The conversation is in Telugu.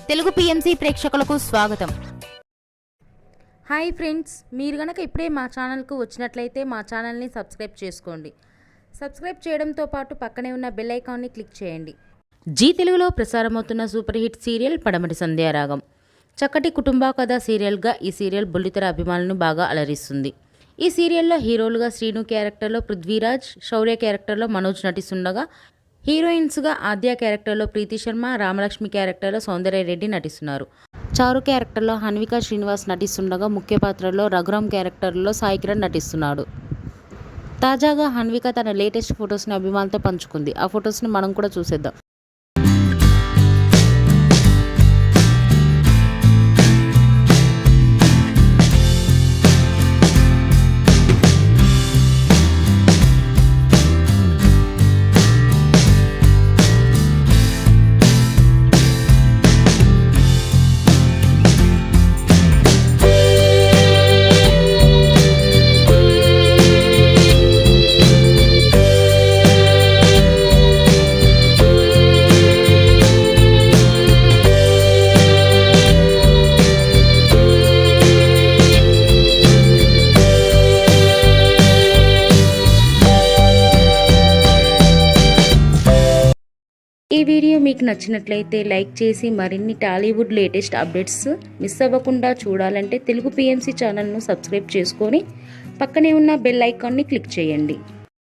తెలుగు పిఎంసి ప్రేక్షకులకు స్వాగతం. హాయ్ ఫ్రెండ్స్, మీరు గనక ఇప్పుడే మా ఛానల్కు వచ్చినట్లయితే మా ఛానల్ని సబ్స్క్రైబ్ చేసుకోండి. సబ్స్క్రైబ్ చేయడంతో పాటు పక్కనే ఉన్న బెల్ ఐకాన్ని క్లిక్ చేయండి. జీ తెలుగులో ప్రసారమవుతున్న సూపర్ హిట్ సీరియల్ పడమటి సంధ్యారాగం. చక్కటి కుటుంబ కథ సీరియల్గా ఈ సీరియల్ బుల్లితెర అభిమానులను బాగా అలరిస్తుంది. ఈ సీరియల్లో హీరోలుగా శ్రీను క్యారెక్టర్లో పృథ్వీరాజ్, శౌర్య క్యారెక్టర్లో మనోజ్ నటిస్తుండగా హీరోయిన్స్గా ఆద్య క్యారెక్టర్లో ప్రీతి శర్మ, రామలక్ష్మి క్యారెక్టర్లో సౌందర్య రెడ్డి నటిస్తున్నారు. చారు క్యారెక్టర్లో హన్విక శ్రీనివాస్ నటిస్తుండగా ముఖ్య పాత్రలో రఘురామ్ క్యారెక్టర్లో సాయి కిరణ్ నటిస్తున్నాడు. తాజాగా హన్విక తన లేటెస్ట్ ఫొటోస్ని అభిమానులతో పంచుకుంది. ఆ ఫొటోస్ని మనం కూడా చూసేద్దాం. ఈ వీడియో మీకు నచ్చినట్లయితే లైక్ చేసి మరిన్ని టాలీవుడ్ లేటెస్ట్ అప్డేట్స్ మిస్ అవ్వకుండా చూడాలంటే తెలుగు పిఎంసి ఛానల్ను సబ్స్క్రైబ్ చేసుకొని పక్కనే ఉన్న బెల్ ఐకాన్ని క్లిక్ చేయండి.